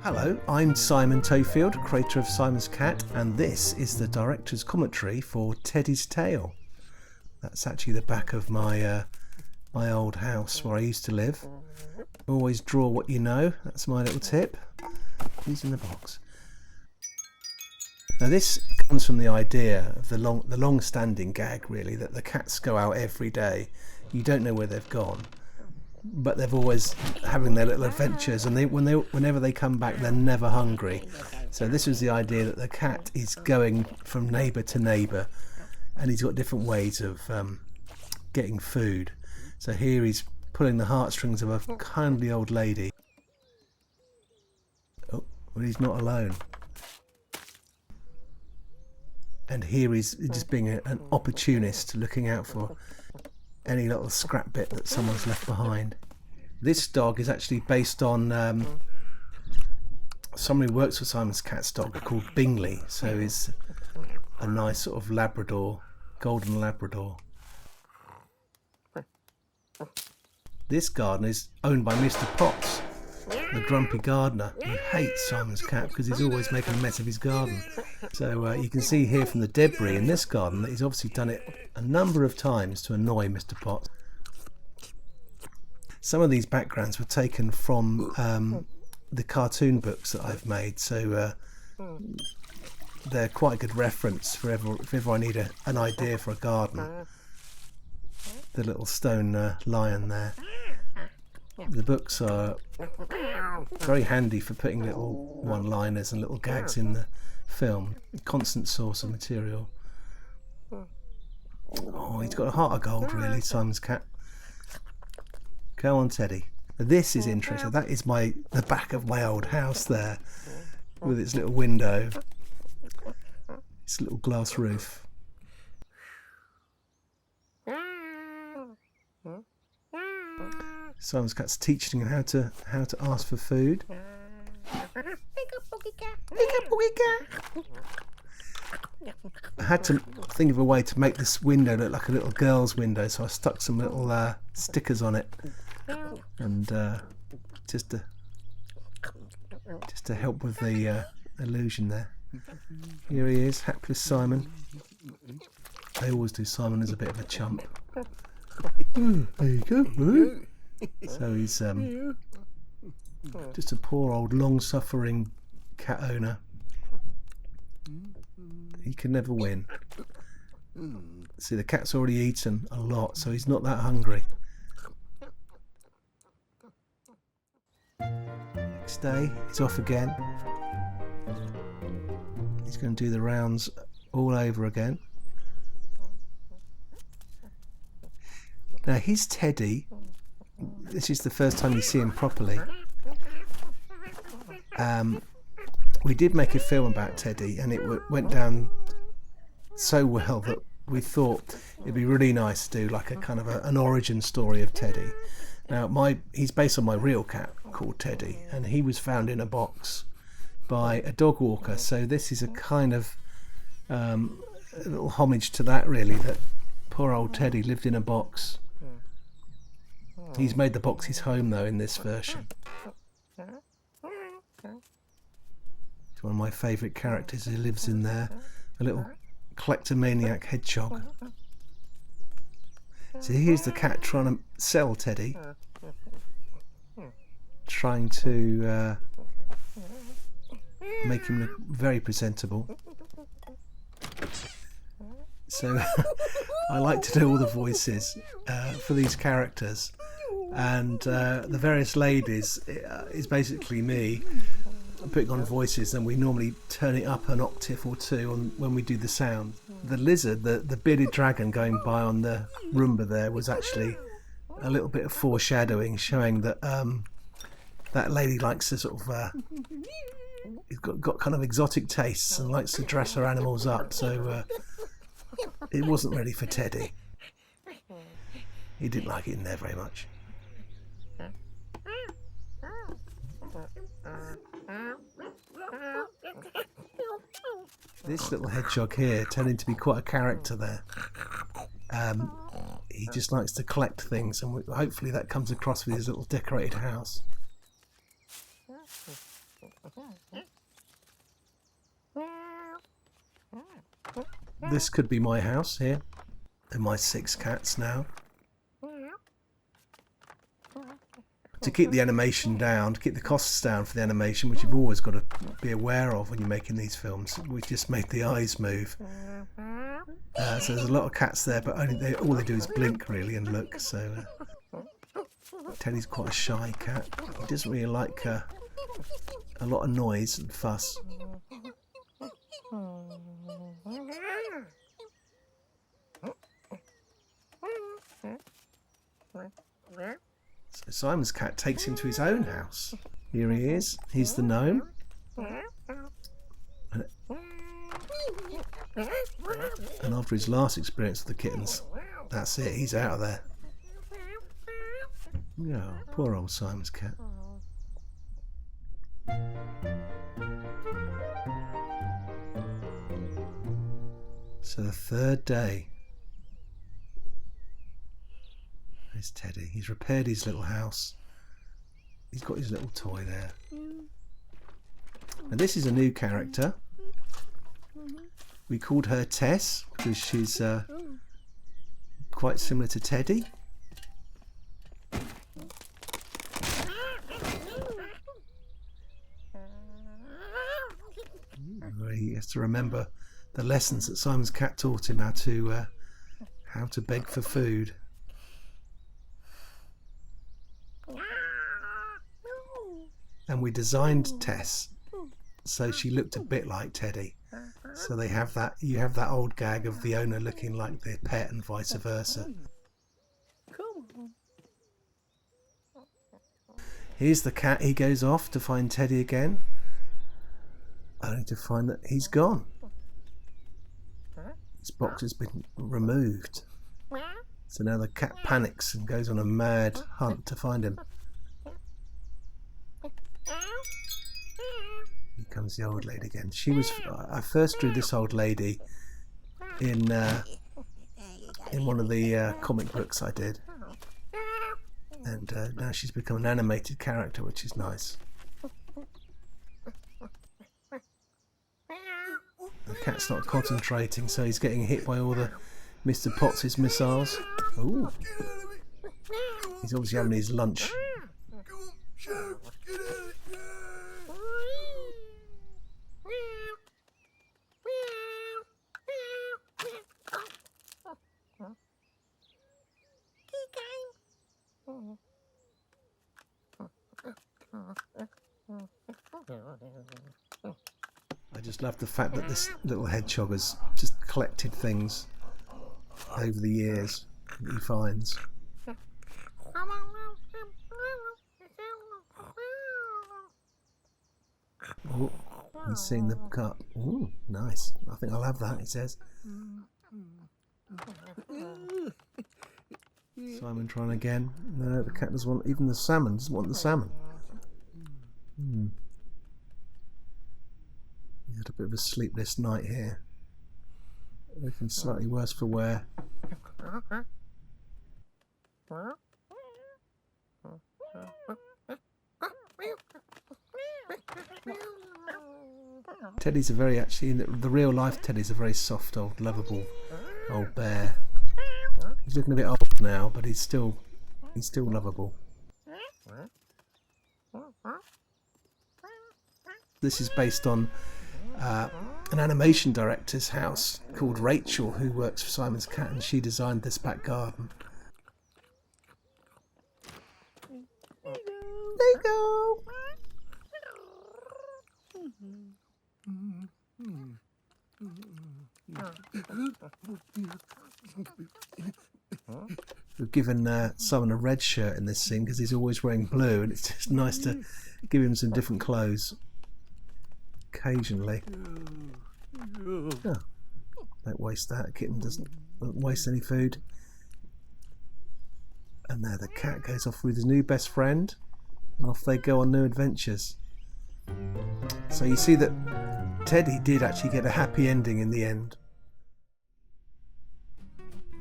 Hello, I'm Simon Toefield, creator of Simon's Cat, and this is the director's commentary for Teddy's Tale. That's actually the back of my old house where I used to live. Always draw what you know, that's my little tip. Who's in the box? Now this comes from the idea of the long-standing gag, really, that the cats go out every day. You don't know where they've gone, but they're always having their little adventures, and whenever they come back, they're never hungry. So this was the idea that the cat is going from neighbour to neighbour, and he's got different ways of getting food. So here he's pulling the heartstrings of a kindly old lady. Oh, well, he's not alone. And here he's just being an opportunist, looking out for any little scrap bit that someone's left behind. This dog is actually based on someone who works for Simon's Cat's dog called Bingley. So he's a nice sort of Labrador, golden Labrador. This garden is owned by Mr. Potts, the grumpy gardener, who hates Simon's Cat because he's always making a mess of his garden. So you can see here from the debris in this garden that he's obviously done it a number of times to annoy Mr. Potts. Some of these backgrounds were taken from the cartoon books that I've made, so they're quite a good reference for if ever I need an idea for a garden. The little stone lion there. The books are very handy for putting little one-liners and little gags in the film. Constant source of material. Oh, he's got a heart of gold, really, Simon's Cat. Go on, Teddy. This is interesting. That is the back of my old house there, with its little window, its little glass roof. Simon's Cat's teaching him how to ask for food. I had to think of a way to make this window look like a little girl's window, so I stuck some little stickers on it, and just to help with the illusion there. Here he is, hapless Simon. I always do Simon as a bit of a chump. There you go. So he's just a poor old long-suffering cat owner. He can never win. See, the cat's already eaten a lot, so he's not that hungry. Next day, he's off again. He's going to do the rounds all over again. Now, he's Teddy. This is the first time you see him properly. We did make a film about Teddy, and it went down so well that we thought it'd be really nice to do like a kind of an origin story of Teddy. Now, he's based on my real cat called Teddy, and he was found in a box by a dog walker. So this is a kind of a little homage to that, really, that poor old Teddy lived in a box. He's made the box his home, though, in this version. It's one of my favourite characters who lives in there, a little kleptomaniac hedgehog. So here's the cat trying to sell Teddy, trying to make him look very presentable. So I like to do all the voices for these characters, and the various ladies is basically me putting on voices, and we normally turn it up an octave or two when we do the sound. The lizard, the bearded dragon going by on the Roomba there, was actually a little bit of foreshadowing, showing that that lady likes to sort of got kind of exotic tastes and likes to dress her animals up, so it wasn't ready for Teddy. He didn't like it in there very much. This little hedgehog here turned into be quite a character there. He just likes to collect things, and hopefully that comes across with his little decorated house. this could be my house here. And my 6 cats now. To keep the animation down, to keep the costs down for the animation, which you've always got to be aware of when you're making these films, we just made the eyes move. So there's a lot of cats there, but all they do is blink really and look. So Teddy's quite a shy cat. He doesn't really like a lot of noise and fuss. So Simon's cat takes him to his own house. Here he is. He's the gnome. And after his last experience with the kittens, that's it. He's out of there. Oh, poor old Simon's cat. So the 3rd day. There's Teddy. He's repaired his little house. He's got his little toy there. And this is a new character. We called her Tess because she's quite similar to Teddy. He has to remember the lessons that Simon's cat taught him, how to beg for food. And we designed Tess so she looked a bit like Teddy. So they have that. You have that old gag of the owner looking like the pet and vice versa. Here's the cat. He goes off to find Teddy again, only to find that he's gone. His box has been removed. So now the cat panics and goes on a mad hunt to find him. Here comes the old lady again. I first drew this old lady in one of the comic books I did, and now she's become an animated character, which is nice. The cat's not concentrating, so he's getting hit by all the Mr. Potts' missiles. Ooh. He's obviously having his lunch. I just love the fact that this little hedgehog has just collected things over the years that he finds. Oh, he's seen the cup. Ooh, nice. I think I'll have that, he says. Simon trying again. No, the cat doesn't want, even the salmon doesn't want the salmon. He had a bit of a sleepless night here. Looking slightly worse for wear. Teddy's a very, actually, in the real life, Teddy's a very soft, old, lovable old bear. He's looking a bit old now, but he's still lovable. This is based on an animation director's house called Rachel, who works for Simon's Cat, and she designed this back garden. There you go. We've given Simon a red shirt in this scene because he's always wearing blue, and it's just nice to give him some different clothes occasionally. Oh, don't waste that. A kitten doesn't waste any food. And there the cat goes off with his new best friend, and off they go on new adventures. So you see that Teddy did actually get a happy ending in the end.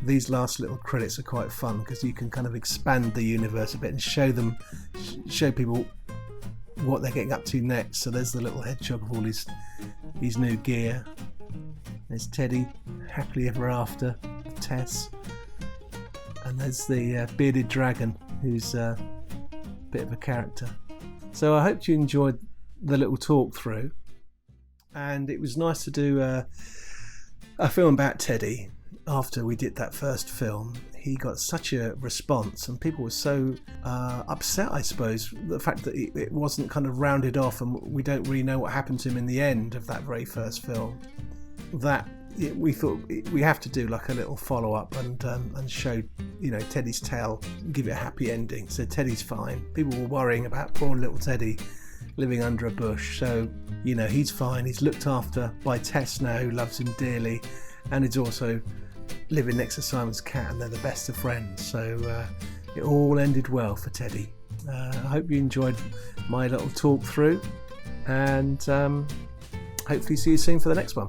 These last little credits are quite fun because you can kind of expand the universe a bit and show people what they're getting up to next. So there's the little hedgehog with all his new gear. There's Teddy happily ever after with Tess. And there's the bearded dragon, who's a bit of a character. So I hope you enjoyed the little talk through, and it was nice to do a film about Teddy. After we did that first film, he got such a response, and people were so upset, I suppose, the fact that it wasn't kind of rounded off, and we don't really know what happened to him in the end of that very first film, that we thought we have to do like a little follow-up and show, you know, Teddy's tale, give it a happy ending. So Teddy's fine. People were worrying about poor little Teddy living under a bush, so you know, he's fine. He's looked after by Tess now, who loves him dearly, and he's also living next to Simon's cat, and they're the best of friends. So it all ended well for Teddy. I hope you enjoyed my little talk through, and hopefully see you soon for the next one.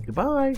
Goodbye.